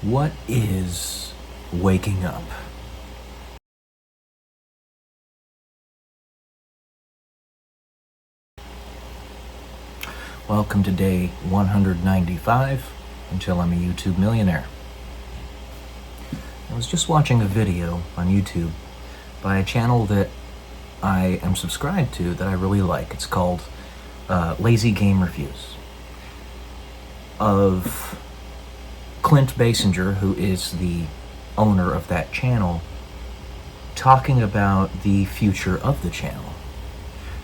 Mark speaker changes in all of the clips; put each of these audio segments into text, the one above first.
Speaker 1: What is waking up? Welcome to day 195 until I'm a YouTube millionaire. I was just watching a video on YouTube by a channel that I am subscribed to that I really like. It's called Lazy Game Reviews of Clint Basinger, who is the owner of that channel, talking about the future of the channel.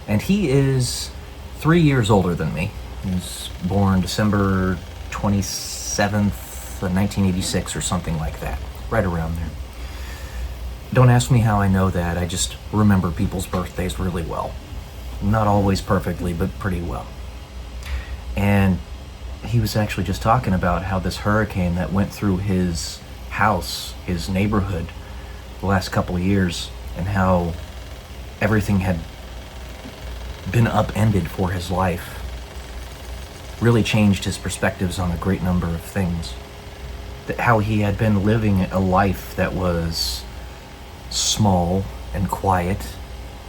Speaker 1: And he is 3 years older than me. He was born December 27th, 1986 or something like that, right around there. Don't ask me how I know that. I just remember people's birthdays really well. Not always perfectly, but pretty well. And he was actually just talking about how this hurricane that went through his house, his neighborhood, the last couple of years, and how everything had been upended for his life, really changed his perspectives on a great number of things. That how he had been living a life that was small and quiet,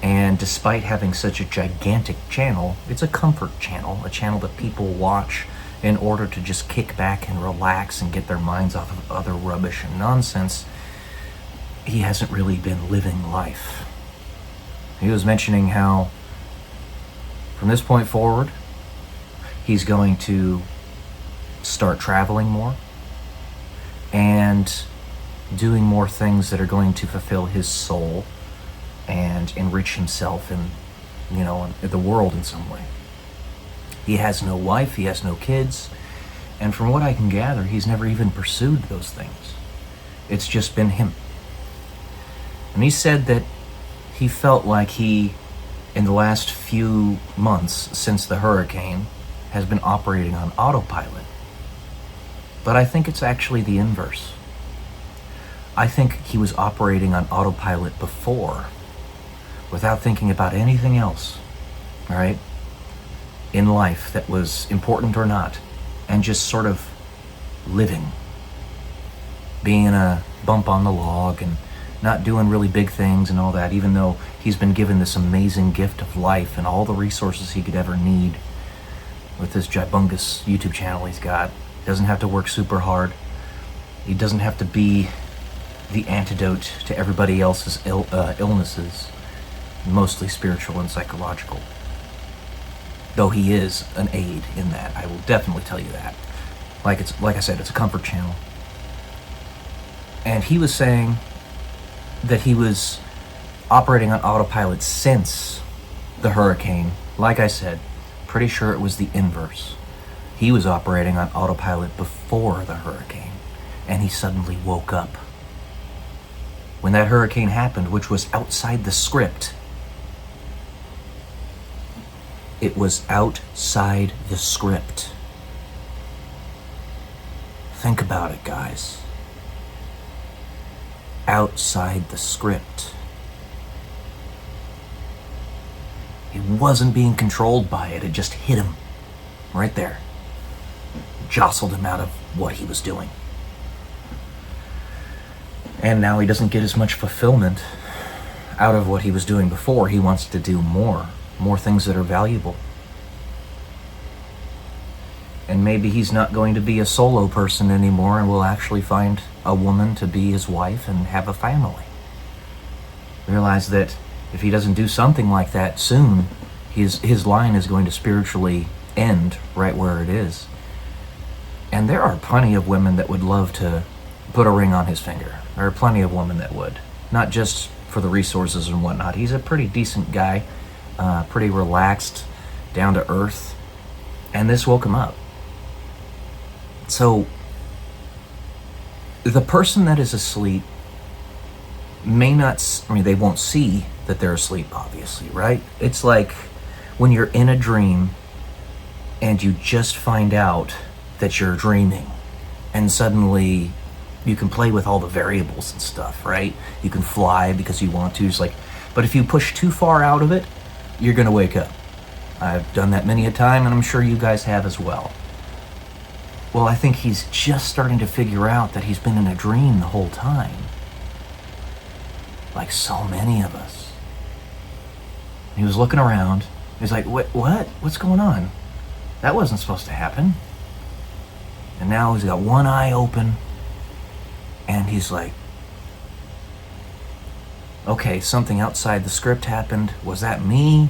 Speaker 1: and despite having such a gigantic channel, it's a comfort channel, a channel that people watch in order to just kick back and relax and get their minds off of other rubbish and nonsense. He hasn't really been living life. He was mentioning how from this point forward, he's going to start traveling more and doing more things that are going to fulfill his soul and enrich himself and, the world in some way. He has no wife, he has no kids, and from what I can gather, he's never even pursued those things. It's just been him. And he said that he felt like he, in the last few months since the hurricane, has been operating on autopilot. But I think it's actually the inverse. I think he was operating on autopilot before, without thinking about anything else, all right, in life that was important or not, and just sort of living, being a bump on the log and not doing really big things and all that, even though he's been given this amazing gift of life and all the resources he could ever need with this gigantic YouTube channel he's got. He doesn't have to work super hard. He doesn't have to be the antidote to everybody else's illnesses, mostly spiritual and psychological. Though he is an aid in that, I will definitely tell you that. Like I said, it's a comfort channel. And he was saying that he was operating on autopilot since the hurricane. Like I said, pretty sure it was the inverse. He was operating on autopilot before the hurricane, and he suddenly woke up. When that hurricane happened, which was outside the script, it was outside the script. Think about it, guys. Outside the script. He wasn't being controlled by it. It just hit him right there. Jostled him out of what he was doing. And now he doesn't get as much fulfillment out of what he was doing before. He wants to do more things that are valuable. And maybe he's not going to be a solo person anymore and will actually find a woman to be his wife and have a family. Realize that if he doesn't do something like that soon, his line is going to spiritually end right where it is. And there are plenty of women that would love to put a ring on his finger. There are plenty of women that would. Not just for the resources and whatnot. He's a pretty decent guy, pretty relaxed, down to earth, and this woke him up. So, the person that is asleep may not, they won't see that they're asleep, obviously, right? It's like when you're in a dream and you just find out that you're dreaming, and suddenly you can play with all the variables and stuff, right? You can fly because you want to. It's like, but if you push too far out of it, you're gonna wake up. I've done that many a time, and I'm sure you guys have as well. Well, I think he's just starting to figure out that he's been in a dream the whole time. Like so many of us. He was looking around. He's like, what? What's going on? That wasn't supposed to happen. And now he's got one eye open. And he's like, okay, something outside the script happened. Was that me?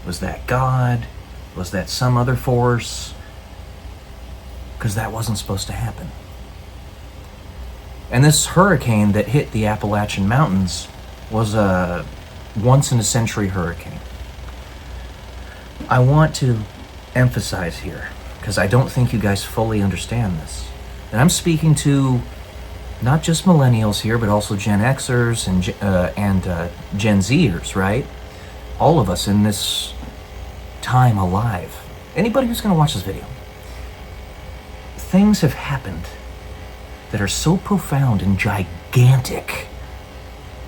Speaker 1: Was that God? Was that some other force? Because that wasn't supposed to happen. And this hurricane that hit the Appalachian Mountains was a once-in-a-century hurricane. I want to emphasize here, because I don't think you guys fully understand this. And I'm speaking to not just millennials here, but also Gen Xers and Gen Zers, right? All of us in this time alive. Anybody who's going to watch this video. Things have happened that are so profound and gigantic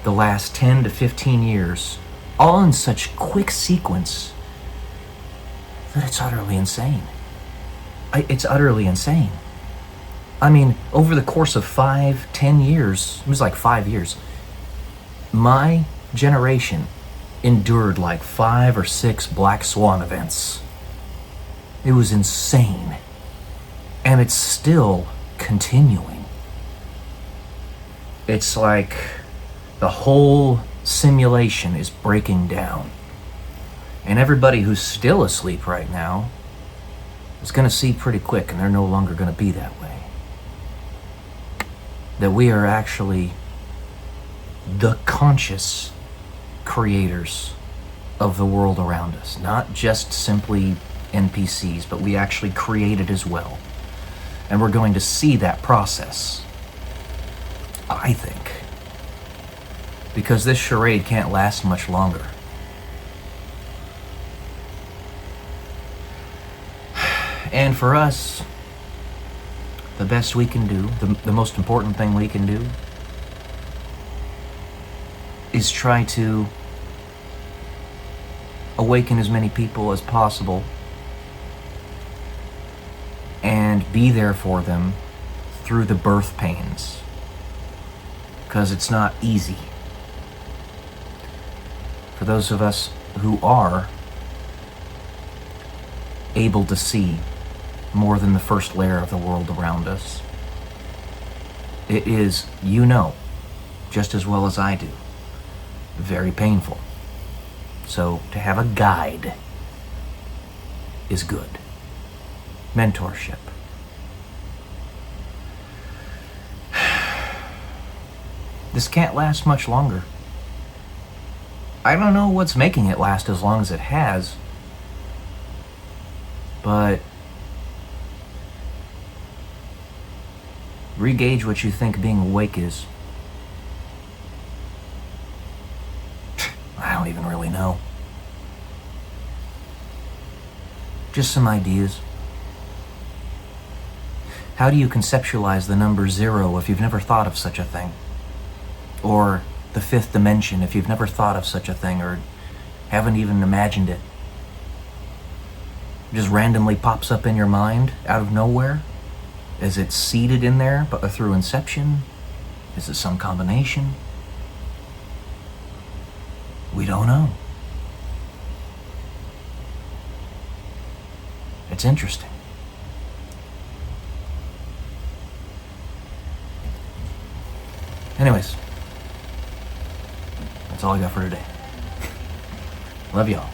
Speaker 1: the last 10 to 15 years, all in such quick sequence, that it's utterly insane. It's utterly insane. I mean, over the course of 5-10 years, it was like 5 years, my generation endured like 5 or 6 black swan events. It was insane. And it's still continuing. It's like the whole simulation is breaking down. And everybody who's still asleep right now is going to see pretty quick, and they're no longer going to be that way. That we are actually the conscious creators of the world around us. Not just simply NPCs, but we actually create it as well. And we're going to see that process, I think. Because this charade can't last much longer. And for us, the best we can do, the most important thing we can do, is try to awaken as many people as possible and be there for them through the birth pains. Because it's not easy. For those of us who are able to see more than the first layer of the world around us, it is, you know, just as well as I do, very painful. So to have a guide is good. Mentorship. This can't last much longer. I don't know what's making it last as long as it has, but re-gauge what you think being awake is. I don't even really know. Just some ideas. How do you conceptualize the number 0 if you've never thought of such a thing? Or the 5th dimension if you've never thought of such a thing or haven't even imagined it? It just randomly pops up in your mind out of nowhere? Is it seeded in there but through inception? Is it some combination? We don't know. It's interesting. Anyways, that's all I got for today. Love y'all.